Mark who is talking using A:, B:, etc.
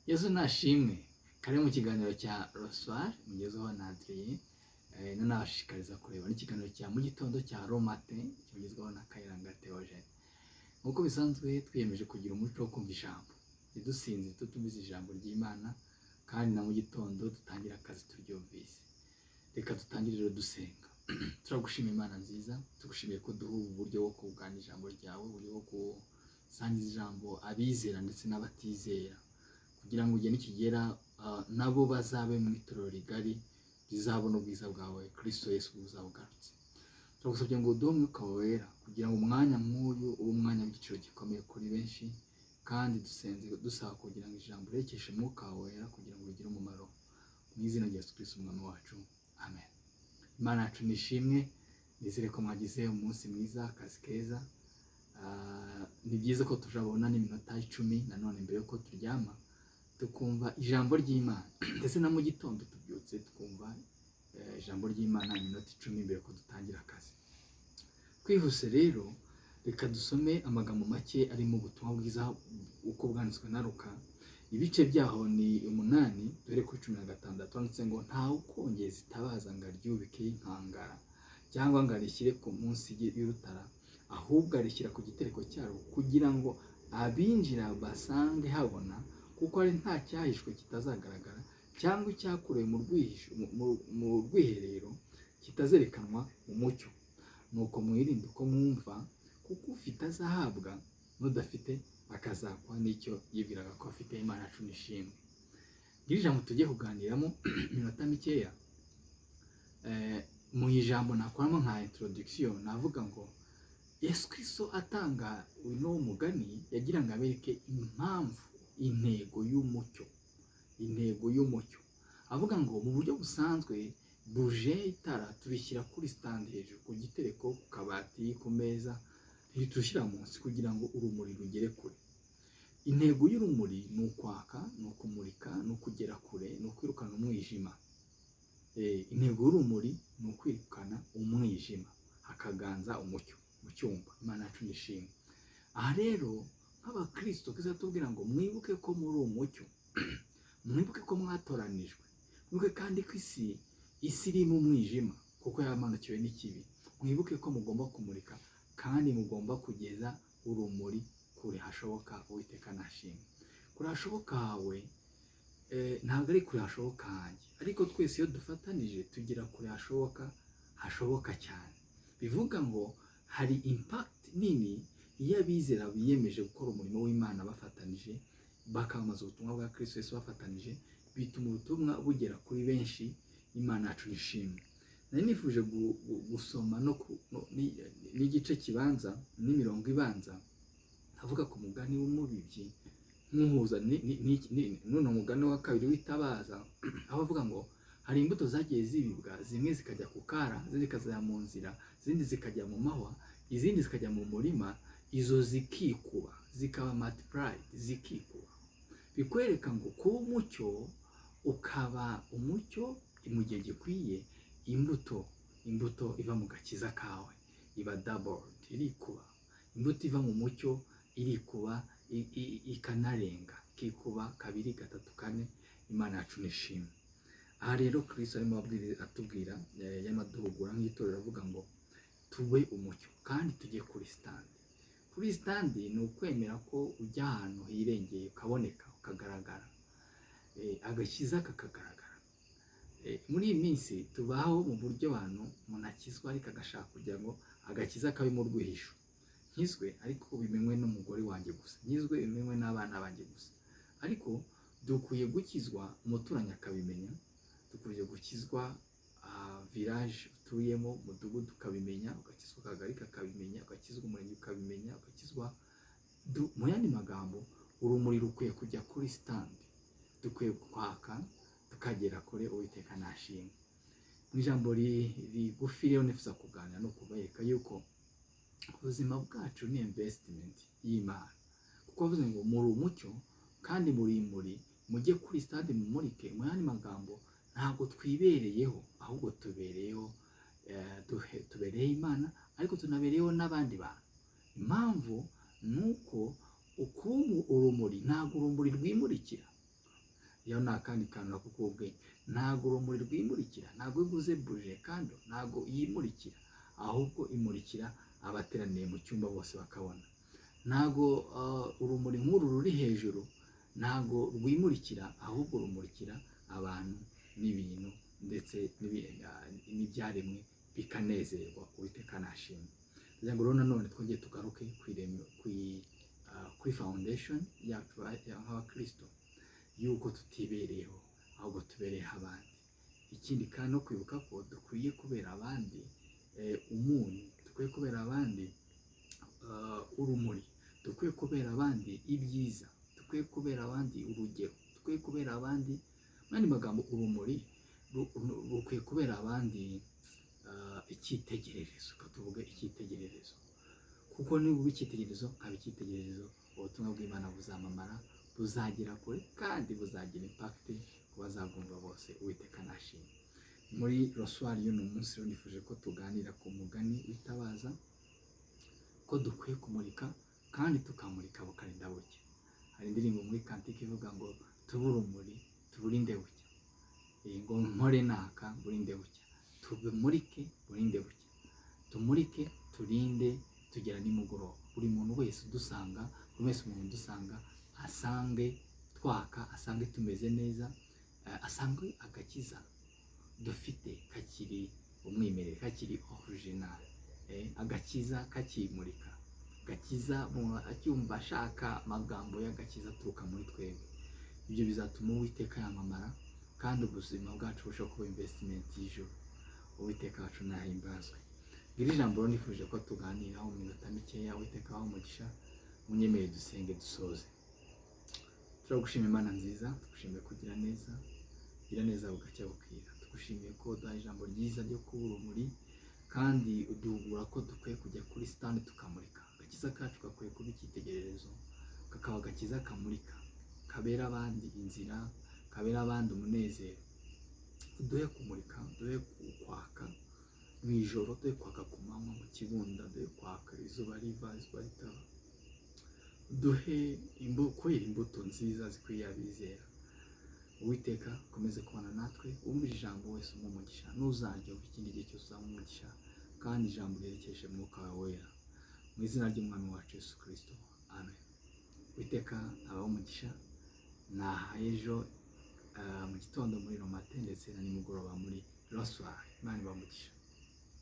A: Yesu nashimwe. Kari mu kiganiro cya Roswari mugezeho na Adrien, nanabashishikariza kureba n'ikiganiro cya mu gitondo cya Romate kigezweho na Kayiranga Theogene. Nk'uko bisanzwe twiyemeje kugira umuco wo kumva ijambo, ntidusinze tutumvise ijambo ry'Imana, kandi na mu gitondo dutangira akazi turyumvise. Reka dutangire rero dusenga. Turagushimira Imana nziza, tugushimiye ko duha uburyo bwo kuganira ijambo ryawe, uburyo bwo gusangiza ijambo abizera ndetse n'abatizera, kugira ngo igihe nikigera nabo bazabe mu itorero rigari rizabona ubwiza bwawe Kristo Yesu uzaba ugarutse. Turagusabye ngo uduhe umwuka wera kugira ngo umwanya nk'uyu ube umwanya w'igiciro gikomeye kuri benshi, kandi dusenze dusaba kugira ngo ijambo rirekeshe umwuka wera kugira ngo rigire umumaro, mu izina rya Yesu Kristo umwami wacu, amen. Imana yacu nishimwe, nizere ko mwagize umunsi mwiza, akazi keza. Ni byiza ko turabona n'iminota 10 nanone mbere yuko turyama tukumva ijambo ry'Imana, ndetse na mu gitondo tubyutse tukumva ijambo ry'Imana iminota 10 mbere ko dutangira akazi. Twihuse rero, reka dusome amagambo make ari mu butumwa bwiza uko bwanditswe na Luka. Ibice byaho ni 8 dore kuri 16, handitse ngo ntawe ukongeza itabaza ngo aryubike inkangara cyangwa ngo arishyire ku munsi y'urutara, ahubwo arishyira ku gitereko cyarwo kugira ngo abinjira basange habona, kuko ari nta cyahishwe kitazagaragara cyangwa icyakurewe mu rwiherero kitazerekanwa mu mucyo. Nuko mwirinde uko mwumva, kuko ufite azahabwa n'udafite akazakwa n'icyo yibwiraga ko afite. Imana yacu nishimwe. Ngiri ijambo tugiye kuganiramo iminota mikeya. Mu ijambo nakoramo nka introduction navuga ngo Yesu Kristo atanga uno mugani yagira ngo abereke impamvu, intego y'umucyo. Avuga ngo mu buryo busanzwe buje itara tubishyira kuri stand hejuru ku gitereko, ku kabati, ku meza, tushyira munsi kugira ngo urumuri rugere kure. Intego y'urumuri ni ukwaka, ni ukumurika, ni ukugera kure, ni ukwirukana umwijima. Intego y'urumuri ni ukwirukana umwijima hakaganza umucyo mu cyumba. Imana yacu nishimwe. Aha rero nk'abakristo kizatubwira ngo mwibuke ko muri umucyo, mwibuke ko mwatoranijwe, mwibuke kandi ko isi iri mu mwijima kuko yamanukiwe n'ikibi. Mwibuke ko mugomba kumurika kandi mugomba kugeza urumuri kure hashoboka. Uwiteka nashimwe. Kure hashoboka hawe ntabwo ari kure hashoboka hanjye, ariko twese iyo dufatanije tugira kure hashoboka cyane. Bivuga ngo hari impact nini iyo abizera biyemeje gukora umurimo w'Imana bafatanije, bakamamaza ubutumwa bwa Kristo Yesu bafatanije, bituma ubutumwa bugera kuri benshi. Imana yacu nishimwe. Nari nifuje gusoma n'igice kibanza n'imirongo ibanza avuga ku mugani w'umubibyi, nk'uhuza n'uno mugani wa kabiri w'itabaza, aho avuga ngo hari imbuto zagiye zibibwa, zimwe zikajya ku kara, izindi zikajya mu nzira, izindi zikajya mu mahwa, izindi zikajya mu murima, izo zikikuba, zikaba multiplied, zikikuba. Bikwereka ngo kuba umucyo, ukaba umucyo mu gihe gikwiye, imbuto iva mu gakiza kawe iba doubled, irikuba. Imbuto iva mu mucyo irikuba, ikanarenga, ikikuba 2, 3, 4. Imana yacu nishimwe. Aha rero Kristo arimo atubwira y'amaduhugura nk'itorero, avuga ngo tube umucyo kandi tujye kuri stand. Kuri stand ni ukwemera ko ujya ahantu hirengeye ukaboneka, ukagaragara, agakiza kakagaragara. Muri iyi minsi tubaho mu buryo abantu umuntu akizwa ariko agashaka kugira ngo agakiza kabe mu rwihisho. Nkizwe ariko bimenywe n'umugore wanjye gusa, nkizwe bimenywe n'abana banjye gusa. Ariko dukwiye gukizwa umuturanyi akabimenya, dukwiye gukizwa village utuyemo, umudugudu ukabimenya, ugakizwa akagari kakabimenya, ugakizwa umurenge ukabimenya, ugakizwa. Mu yandi magambo, urumuri rukwiye kujya kuri stand, dukwiye kwaka tukagera kure. Uwiteka nashimwe. Mu ijambo rigufi rero nifuza kuganira no kubereka yuko ubuzima bwacu ni investment y'Imana, kuko avuze ngo muri umucyo kandi muri mujye kuri stade mumurike. Mu yandi magambo, ntabwo twibereyeho, ahubwo tubereye Imana, ariko tunabereyeho n'abandi bantu. Impamvu nuko urumuri ntabwo urumuri rwimurikira, iyo ni akandi kantu nako k'ubwenge. Ntabwo urumuri rwimurikira, ntabwo iyo uguze buje kandi ntabwo yimurikira, ahubwo imurikira abateraniye mu cyumba bose bakabona. Ntabwo urumuri nk'uru ruri hejuru ntabwo rwimurikira, ahubwo rumurikira abantu n'ibintu ndetse n'ibyaremwe bikanezerwa, Uwiteka nashimwe. Kugira ngo rero nanone twongere tugaruke kuri foundation yacu nk'abakristo, yuko tutibereyeho ahubwo tubereyeho abandi. Ikindi kandi no kwibuka ko dukwiye kubera abandi umunyu, dukwiye kubera abandi urumuri, dukwiye kubera abandi ibyiza, dukwiye kubera abandi urugero, dukwiye kubera abandi, mu yandi magambo urumuri rukwiye kubera abandi icyitegererezo. Tuvuge icyitegererezo, kuko niba uba icyitegererezo nkaba icyitegererezo, ubutumwa bw'Imana buzamamara, buzagera kure kandi buzagira impact ku bazabwumva bose. Uwiteka nashimwe. Muri roswari y'uno munsi rero nifuje ko tuganira ku mugani witabaza, ko dukwiye kumurika kandi tukamurika bukarinda bucya. Hari indirimbo muri kantike ivuga ngo tube urumuri tuburinde bucya, ngo mpore naka burinde bucya, tumurike burinde bucya, tumurike turinde tugera nimugoroba. Buri muntu wese udusanga, buri wese umuntu udusanga asange twaka, asange tumeze neza, asange agakiza dufite kakiri umwimerere, kakiri original, agakiza kakimurika, agakiza acyumva ashaka amagambo y'agakiza aturuka muri twebwe. Ibyo bizatuma Uwiteka yamamara kandi ubuzima bwacu burushaho kuba investment y'ijuru. Uwiteka wacu nahimbazwe. Iri jambo rero nifuje ko tuganiraho mu minota mikeya. Uwiteka aho umugisha, munyemerere dusenge dusoze. Turagushimira Imana nziza, tugushimiye kugira neza, gira neza bugacya bukira. Tugushimiye ko uduha ijambo ryiza ryo kuba urumuri, kandi uduhugura ko dukwiye kujya kuri stand tukamurika. Agakiza kacu gakwiye kuba icyitegererezo, kakaba agakiza kamurika, kabera abandi inzira, kabera abandi umunezero. Uduhe kumurika, uduhe kwaka mu ijoro, uduhe kwaka ku manywa, mu kibunda uduhe kwaka izuba riva izuba ritaba, uduhe kwera imbuto nziza zikwiye abizera. Uwiteka ukomeze kubana natwe, wumvira ijambo wese umugisha, n'uzarya ikindi gihe cyose umugisha, kandi ijambo ryerekeje Mwuka wawe wera, mu izina ry'Umwami wacu Yesu Kristo, amen. Uwiteka abaho umugisha, naha ejo mu gitondo muri romate ndetse na nimugoroba muri roswari. Imana ibahe umugisha.